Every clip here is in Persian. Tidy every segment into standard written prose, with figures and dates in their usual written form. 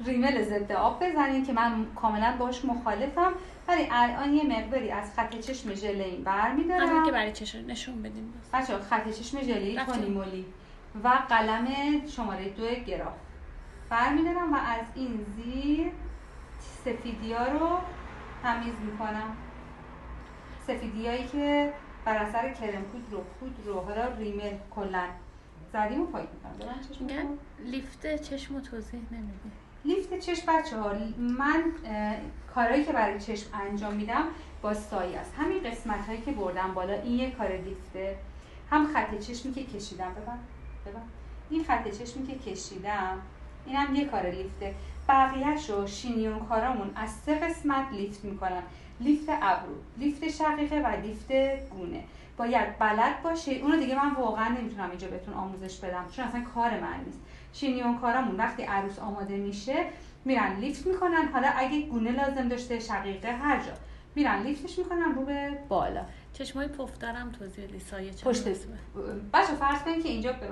ریمل ضد آب بزنید که من کاملا باش مخالفم، ولی الان یه مقداری از خط چشم ژله‌ای برمی‌دارم. همین که برای چشم نشون بدیم بچه‌ها خط چشم ژله‌ای تونی مولی و قلم شماره 2 گراف برمی‌دارم و از این زیر سفیدی‌ها رو تمیز می‌کنم. سفیدیایی که بر اثر کرم پودر رو حالا ریمل کلا زدیم و پاک می‌کنم. میگن لیفت چشم رو توضیح نمیدی. لیفت چشم بچه‌ها، من کارهایی که برای چشم انجام میدم با سایه است. همین قسمت‌هایی که بردم بالا این یک کار لیفته، هم خط چشمی که کشیدم ببین این خط چشمی که کشیدم اینم یک کار لیفته. بقیه‌شو شینیون کارامون از 3 قسمت لیفت میکنن: لیفت ابرو، لیفت شقیقه و لیفت گونه. باید بلد باشید. اونو دیگه من واقعا نمیتونم اینجا بهتون آموزش بدم چون اصلا کار من نیست. شینیون کارامون وقتی عروس آماده میشه میرن لیفت میکنن، حالا اگه گونه لازم داشته شقیقه هر جا میرن لیفتش میکنن رو به بالا. چشمای پف دارم توضیح بدی سایه چه پشت بچه فرض کنید که اینجا ببین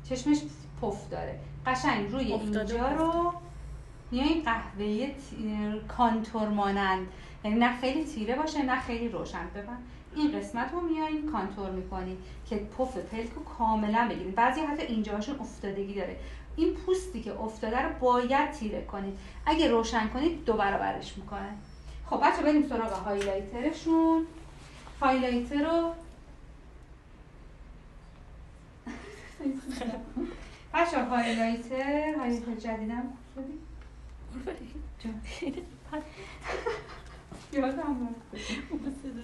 چشمش پف داره، قشنگ روی اینجا رو میایین قهوه‌ای کانتور مانند، یعنی نه خیلی تیره باشه نه خیلی روشن. ببین این قسمت رو میایین کانتور میکنین که پف پلک رو کاملا بگیرین. بعضی حتی اینجاهاشون افتادگی داره، این پوستی که افتاده رو باید تیره کنید. اگه روشن کنید 2 برابرش میکنه. خب بچه بریم سراغ هایلایترشون. هایلایتر رو بچه هایلایتر جدیدم شدی؟ یادم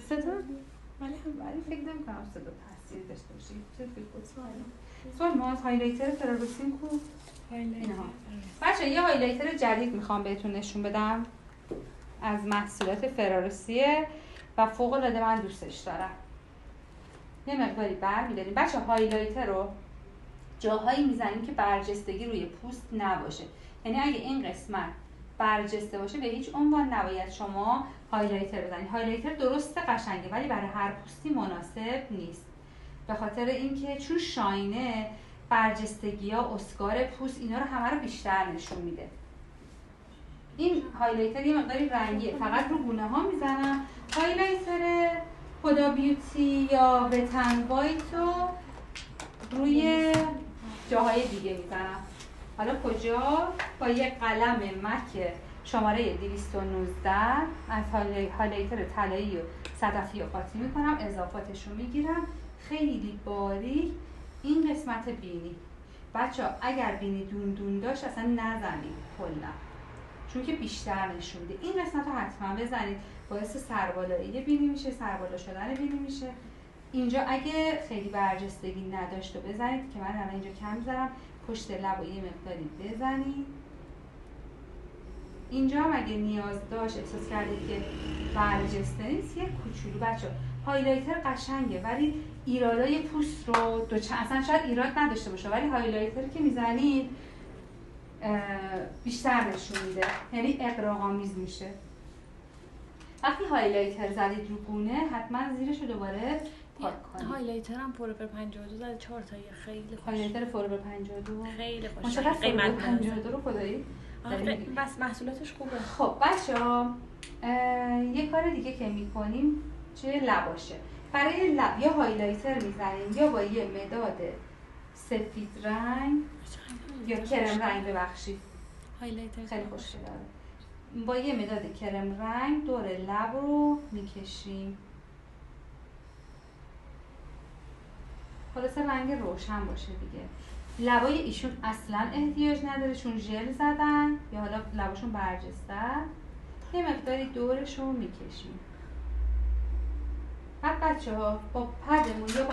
صدا؟ ولی فکر نمی کنم صدا تاثیر داشته باشه. سوال ما از هایلایتر فراروسین کو؟ بچه یه هایلایتر جدید میخوام بهتون نشون بدم از محصولات فراروسیه و فوق العاده من دوستش دارم. یه مقداری برمی‌داریم بچه هایلایتر رو جاهایی میزنیم که برجستگی روی پوست نباشه. یعنی اگه این قسمت برجسته باشه به هیچ عنوان نباید شما هایلایتر بزنید. هایلایتر درسته قشنگه ولی برای هر پوستی مناسب نیست، به خاطر اینکه چون شاینه برجستگی‌ها، اسکار پوست اینا رو همه رو بیشتر نشون میده. این هایلایتر یه مقداری رنگیه، فقط رو گونه ها میزنم. هایلایتر هدا بیوتی یا وتن وایت رو روی جاهای دیگه میزنم. حالا کجا؟ با یه قلم مک شماره 219 از هایلایتر طلایی و صدفی رو قاطی میکنم، اضافاتش رو میگیرم خیلی باریک. این قسمت بینی بچه‌ها اگر بینی دون داشت اصلا نزنید کلا، چون که بیشتر نشون میده. این قسمت رو حتما بزنید، باعث سربالایی بینی میشه، سربالا شدن بینی میشه. اینجا اگه خیلی برجستگی نداشته بزنید که من الان اینجا کم میذارم، پشت لب و یه مقداری بزنید. اینجا هم اگه نیاز داشت احساس کردید که برجسته نیست یه کوچولو بچه هایلایتر قشنگه ولی ایرادای پوست رو اصلا شاید ایراد نداشته باشه ولی هایلایتر که میزنید بیشتر نشون میده، یعنی اغراق‌آمیز میشه. وقتی هایلایتر زدید رو گونه حتما زیرش رو دوباره پاک کنید. هایلایتر هم فورور 52 زده 4 تایی خیلی خوش. هایلایتر فورور 52 خیلی خوش. قیمت 52 رو خدایی بس محصولاتش خوبه. خب بچه‌ها یه کار دیگه که میکنیم چه لباشه. برای لب یا هایلایتر میزنیم یا با یه مداد سفید رنگ یا کرم رنگ ببخشید. هایلایتر خیلی خوشگله داره. با یه مداد کرم رنگ دور لب رو میکشیم. خلاصه رنگ روشن باشه دیگه. لبای ایشون اصلا احتیاج نداره چون ژل زدن یا حالا لباشون برجسته. یه مقداری دورشون میکشیم. بعد بچه‌ها با پدمون یا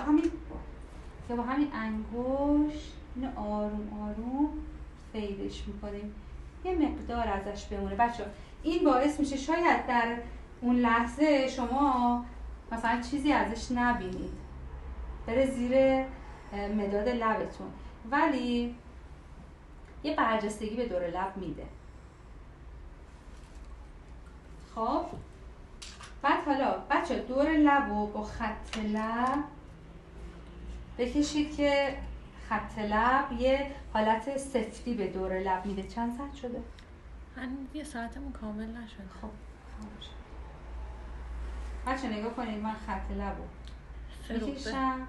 با همین انگشت اینو آروم آروم فیدش میکنیم. یه مقدار ازش بمونه بچه‌ها. این باعث میشه شاید در اون لحظه شما مثلا چیزی ازش نبینید، بره زیر مداد لبتون، ولی یه برجستگی به دور لب میده. خب بعد حالا بچه دور لب رو با خط لب بکشید که خط لب یه حالت سفتی به دور لب میده. چند ساعت شده؟ هنوز یه ساعتمون کامل نشد. خب تمام شد. بچه نگاه کنید، من خط لبو میکشم.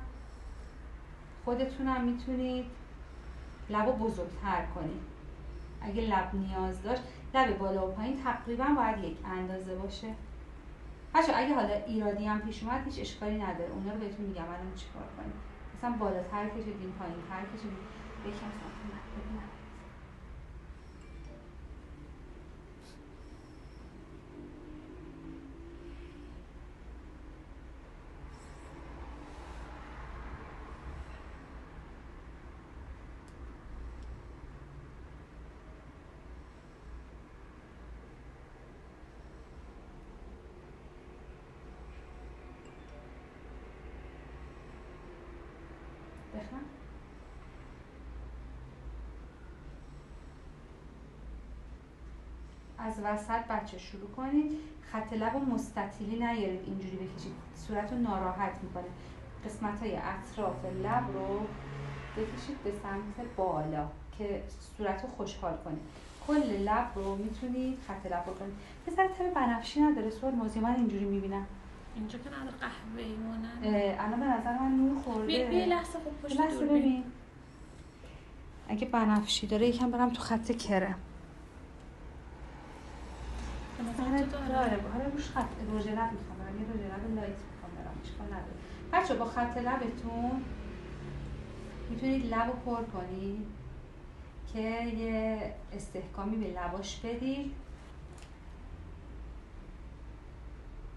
خودتونم میتونید لبو بزرگتر کنید اگه لب نیاز داشت. لب بالا و پایین تقریبا باید یک اندازه باشه. بچه اگه حالا ایرادی هم پیش اومد هیچ اشکالی نداره، اونا رو بهتون میگم الان چیکار کنید. مثلا بالاتر کشیدین، پایین‌تر کشیدین، یکم سمت ببینم. بخوام از وسط بچه شروع کنید. خط لب رو مستطیلی نیارید اینجوری بکشید، صورت رو ناراحت میکنه. قسمت های اطراف لب رو بکشید به سمت بالا که صورت رو خوشحال کنه. کل لب رو میتونید خط لب رو کنید. بذاره تب بنفشی نداره صورت موزی، من اینجوری میبینم. اینجا که نداره قهوه‌ای مونن. الان به نظر من نور خورده. بیا لحظه خوب پشت دور ببین. اگه بنفشی داره یکم برم تو خط کرم. داره حالا روش خط رژ لب میخوام برم، یه رژ لب لایت میخوام برم، اشکال نداره. بچه با خط لبتون میتونید لب رو پر کنید که یه استحکامی به لباش بدید.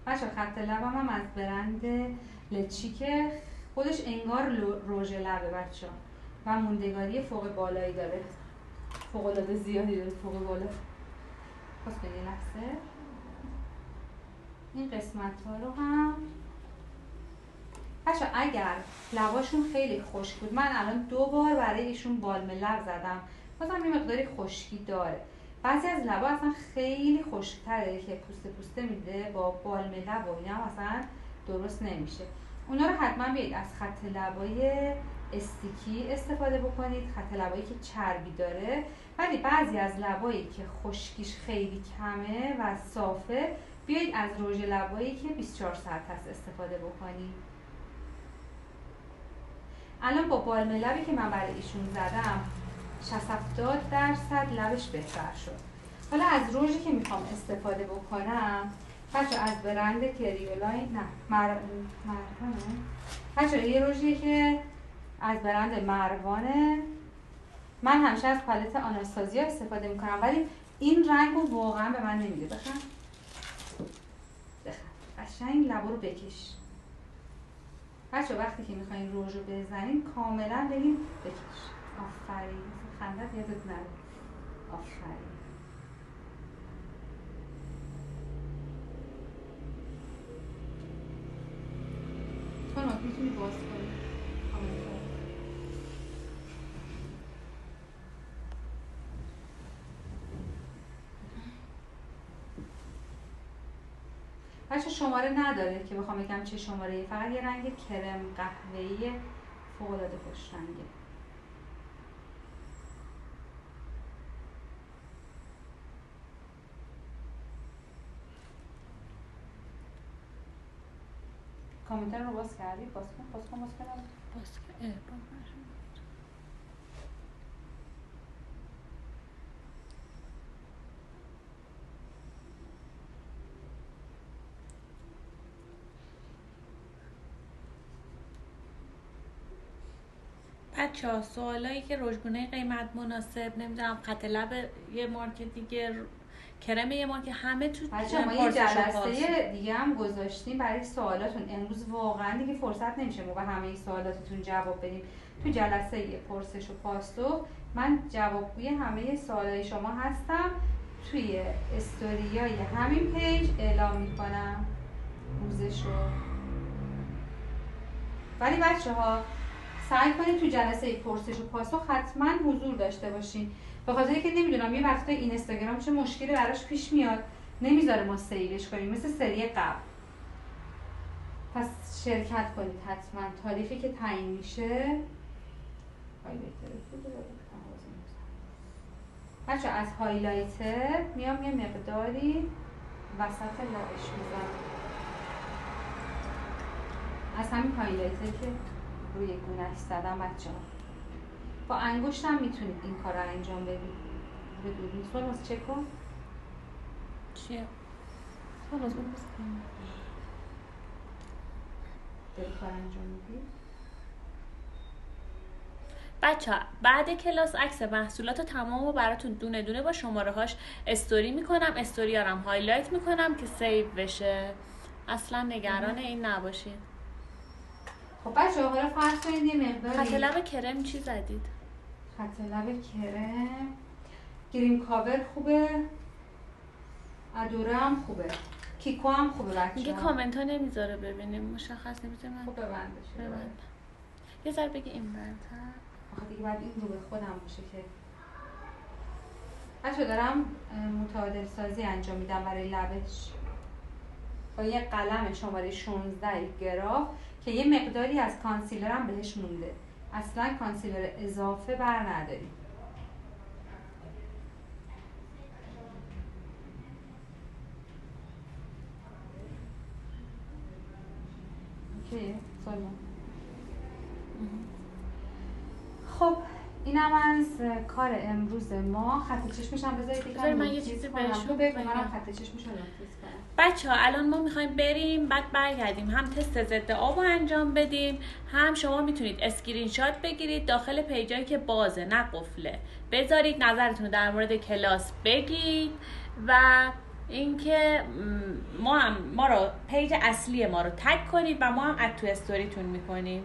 بچه خط لبم هم از برند لچی که خودش انگار رژ لبه بچه و موندگاری فوق بالایی داره، فوق العاده زیادی داره، فوق بالا. پس به یه لحظه این قسمت ها رو هم بچه اگر لباشون خیلی خشک بود، من الان 2 بار برای ایشون بالم لب زدم، بازم یه مقداری خشکی داره. بعضی از لبا اصلا خیلی خشک‌تره که پوسته میده، با بالم لب و اینا اصلا درست نمیشه. اونا رو حتما بیایید از خط لبای استیکی استفاده بکنید، خط لبایی که چربی داره. ولی بعضی از لبایی که خشکیش خیلی کمه و صافه، بیایید از رژ لبایی که 24 ساعت هست استفاده بکنید. الان با بالم لبی که من برای ایشون زدم 60-70% لبش بهتر شد. حالا از رژی که میخوام استفاده بکنم بچه از برند کریولاین، نه مروانه بچه، یه رژیه که از برند مروانه. من همیشه از پالت آناستازیا استفاده میکنم ولی این رنگ رو واقعا به من نمیده. بخن قشنگ لبا رو بکش بچه. وقتی که میخواین رژ رو بزنین کاملا بگین بکش. آفرین، خندت یادت نره. آفرین. تو نوت میتونی باز کنی. بچه شماره نداره که بخوام بگم چه شماره‌ای، فقط یه رنگ کرم قهوه‌ای فوق‌العاده خوش رنگه. کامنتر رو باز کردی؟ باز کن. بچه‌ها سوالایی که رژگونه قیمت مناسب، نمیدونم خط لب یه مارک دیگه، کرم یه مارک، همه تو بچه‌ها ما یه جلسه دیگه هم گذاشتیم برای سوالاتون. امروز واقعا دیگه فرصت نمیشه ما به همه سوالاتتون جواب بدیم. تو جلسه پرسش و پاسخ من جوابگوی همه سوالای شما هستم. توی استوریای همین پیج اعلام میکنم روزشو. ولی بچه‌ها سعی کنید تو جلسه پرسش و پاسخ حتما حضور داشته باشین، به خاطر اینکه نمیدونم یه وقتا این اینستاگرام چه مشکلی براش پیش میاد، نمیذاره ما سیوش کنیم مثل سری قبل. پس شرکت کنید حتما. تاریخی که تعیین میشه بچه از هایلایتر میام یه مقداری وسط لبش میزنم، از همین هایلایتر که روی گونه‌اش زدم. بچه ها با انگشتم میتونید این کار رو انجام بدید. به دوربین سولماس چک کن. چیه؟ سولماس اون بزن داری کار انجام میدی. بچه بعد کلاس عکس محصولات تمام رو براتون دونه دونه با شماره هاش استوری میکنم، استوری هارم هایلایت میکنم که سیو بشه. اصلا نگران این نباشید. خب بچه ها حالا فرض کنید یه مقداری خط لب کرم چی زدید؟ خط لب کرم گریم کاور خوبه، ادوره هم خوبه، کیکو هم خوبه. بچه میگه کامنت ها نمیذاره ببینیم، مشخص نمیشه. من خب ببندش ببند. یه ذره بگی این برتر. آخه دیگه بعد این رو به خودم باشه که بچه دارم متعادل سازی انجام میدم برای لبش با یه قلم شماره 16 گراف که یه مقداری از کانسیلرم بهش مونده. اصلا کانسیلر اضافه بر نداریم. اوکی سلام. خب اینم از کار امروز ما. خط چشمش هم بذارید بذار من یه چیزی بهشون بگم. منم خط چشمش رو نوتیس کنم. بچه ها الان ما میخوایم بریم بعد برگردیم هم تست ضد آب رو انجام بدیم، هم شما میتونید اسکرین شات بگیرید داخل پیجایی که بازه نه قفله بذارید نظرتون رو در مورد کلاس بگید و اینکه ما رو پیج اصلی ما رو تگ کنید و ما هم اد تو استوریتون میکنیم.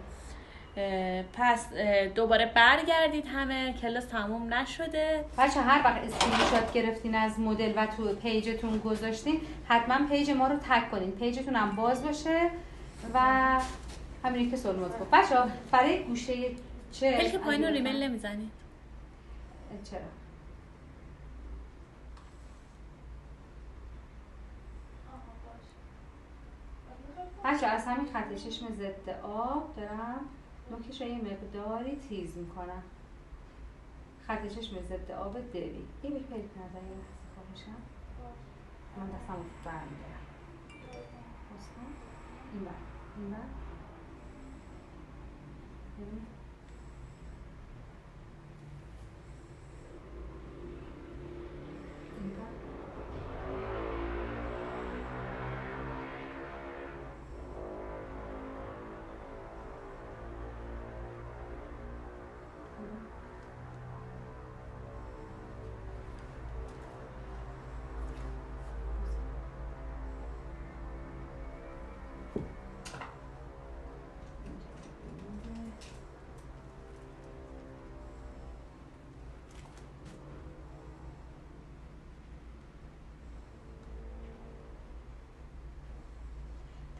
پس دوباره برگردید. همه کلاس تموم نشده. بچه هر وقت اسکرین شات گرفتین از مدل و تو پیجتون گذاشتین حتما پیج ما رو تگ کنین، پیجتون هم باز باشه و همینی که سلماز گفت. بچه ها برای گوشه چه بلکه پایین رو ریمیل نمیزنید. چرا؟ بچه از همین خط چشم ضد آب دارم نوکش رو یه مقداری تیز میکنم. خط چشم ضد آب دری. این بیش پیدا نظر یه لحظه خوابشم من دستم رو برمیدارم. این بر این بر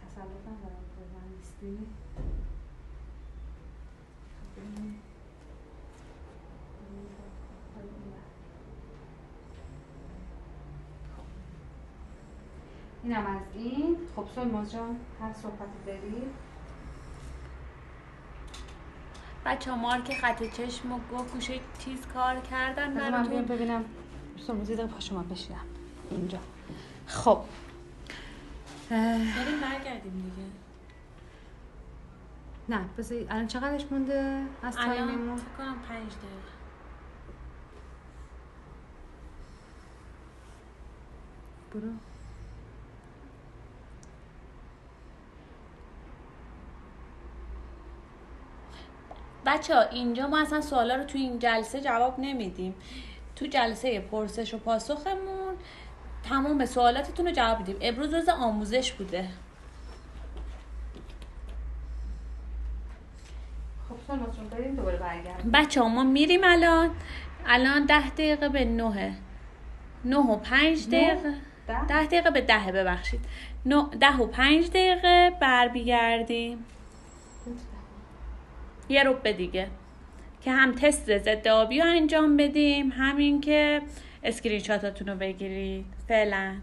تسلط ندارم که من نیستی. اینم از این. خب سلماز جان هر صحبتی داری؟ بچه ها مارک خط چشم و گوشه تیز کار کردن براتون. من ببینم سلماز یه دقیقه پاشو من بشینم اینجا. خب بریم برگردیم دیگه. نه بذاری الان چقدرش مونده از تایممون؟ الان فکر کنم 5 دقیقه. برو. بچه ها اینجا ما اصلا سوالا رو تو این جلسه جواب نمیدیم. تو جلسه پرسش و پاسخمون تمام سوالاتتون رو جواب میدیم. امروز روز آموزش بوده. خب سلماز جان بریم دوباره برگردیم. بچه ها ما میریم الان 10 دقیقه به 9 و 5 دقیقه 10 دقیقه به 10 ببخشید 10 و 5 دقیقه برمیگردیم. یه ربع دیگه که هم تست ضد آبی رو انجام بدیم همین که اسکرین شاتاتون رو بگیرید. فعلا